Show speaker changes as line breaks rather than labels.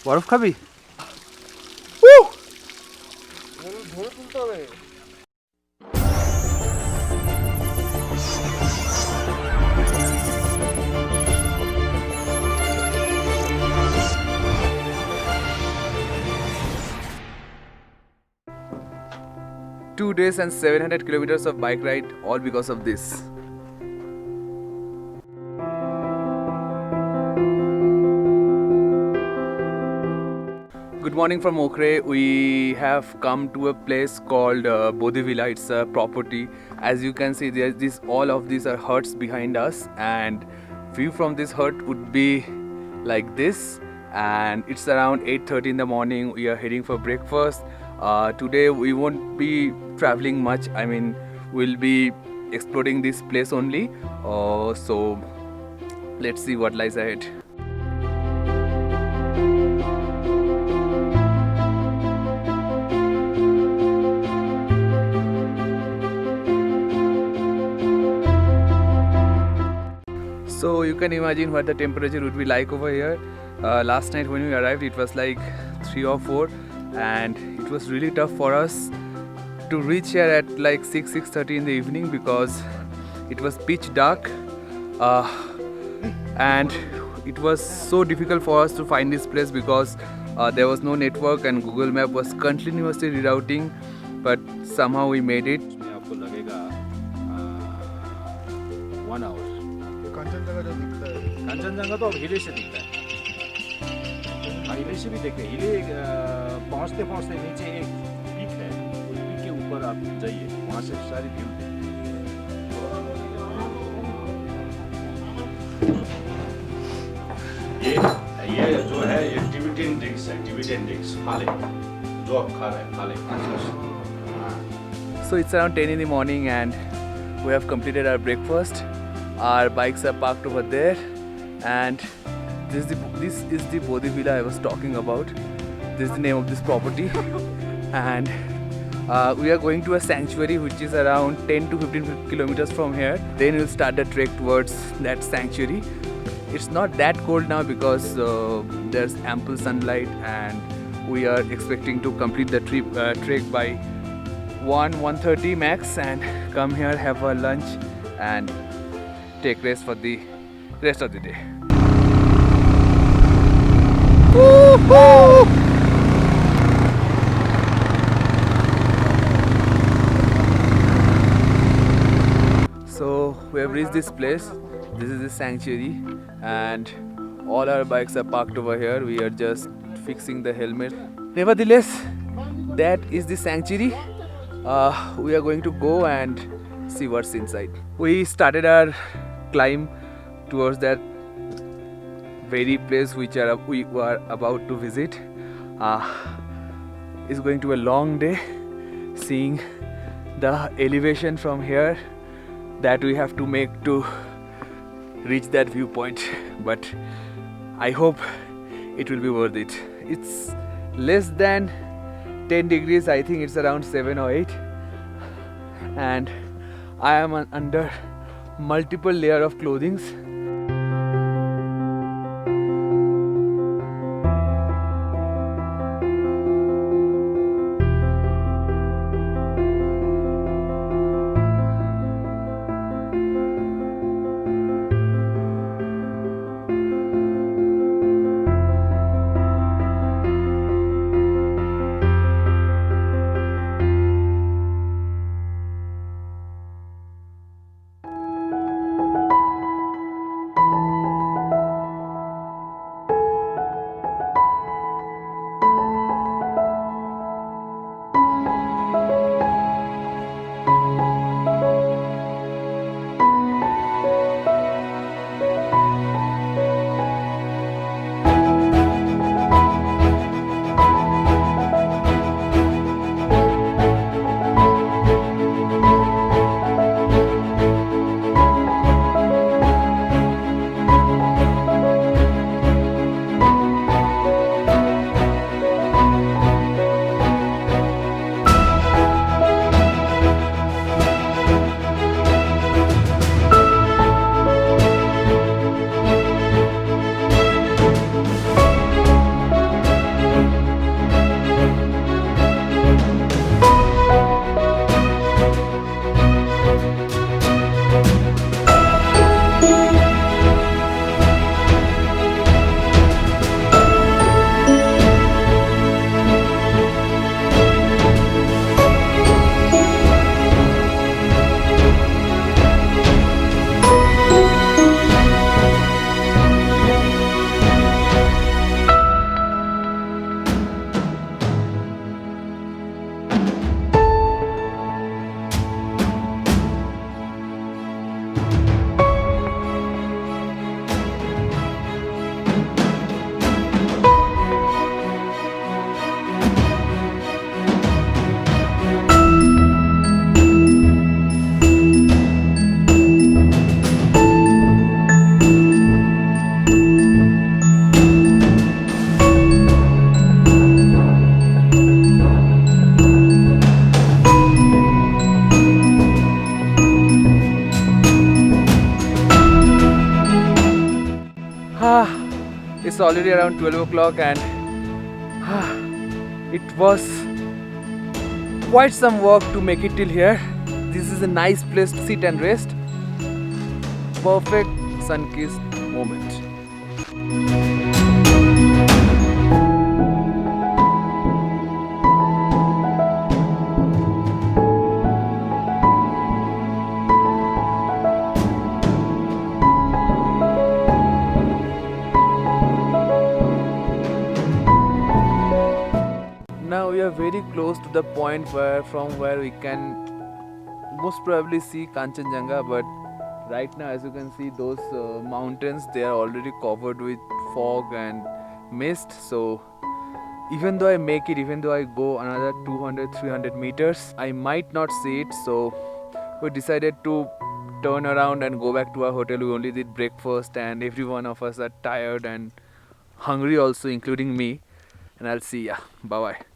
বরফ খাবি?
ধরে তুলতে হবে।
Two days and 700 kilometers of bike ride, all because of this. Good morning from Okre. We have come to a place called Bodhi Villa. It's a property. As you can see, there's this. All of these are huts behind us, and view from this hut would be like this. And it's around 8:30 in the morning. We are heading for breakfast. Today we won't be traveling much. I mean, we'll be exploring this place only. So let's see what lies ahead. So you can imagine what the temperature would be like over here. Last night when we arrived, it was like 3 or 4, and it was really tough for us to reach here at like 6:30 in the evening because it was pitch dark, and it was so difficult for us to find this place because there was no network and Google Map was continuously rerouting, but somehow we made it.
आपको लगेगा 1 our. Kanchenjunga जो दिखता है, कंचनजंगा तो अब हिले से दिखता है। हाँ, हिले से भी देखते हैं। हिले पहुँचते पहुँचते नीचे एक पीक है, उस पीक के ऊपर आप जाइए, वहाँ से सारी व्यू ये जो है ये टिबेटियन डिश है, टिबेटियन डिश खा ले, जो आप खा रहे हैं खा ले।
So it's around 10 in the morning and we have completed our breakfast. Our bikes are parked over there, and this is the Bodhi Villa I was talking about. This is the name of this property, and we are going to a sanctuary which is around 10 to 15 kilometers from here. Then we'll start the trek towards that sanctuary. It's not that cold now because there's ample sunlight, and we are expecting to complete the trek by 1:30 max and come here, have a lunch and take rest for the rest of the day. Woo-hoo! So we have reached this place. This is the sanctuary and all our bikes are parked over here. We are just fixing the helmet. Nevertheless, that is the sanctuary. We are going to go and see what's inside. We started our climb towards that very place which we were about to visit. It's going to be a long day seeing the elevation from here that we have to make to reach that viewpoint, but I hope it will be worth it. It's less than 10 degrees, I think it's around 7 or 8, and I am under multiple layer of clothing. It's already around 12 o'clock and it was quite some work to make it till here. This is a nice place to sit and rest. Perfect sun-kissed moment. Now we are very close to the point from where we can most probably see Kanchenjunga, but right now as you can see those mountains, they are already covered with fog and mist. So even though I make it, even though I go another 200-300 meters, I might not see it. So we decided to turn around and go back to our hotel. We only did breakfast and every one of us are tired and hungry also, including me. And I'll see ya. Bye bye.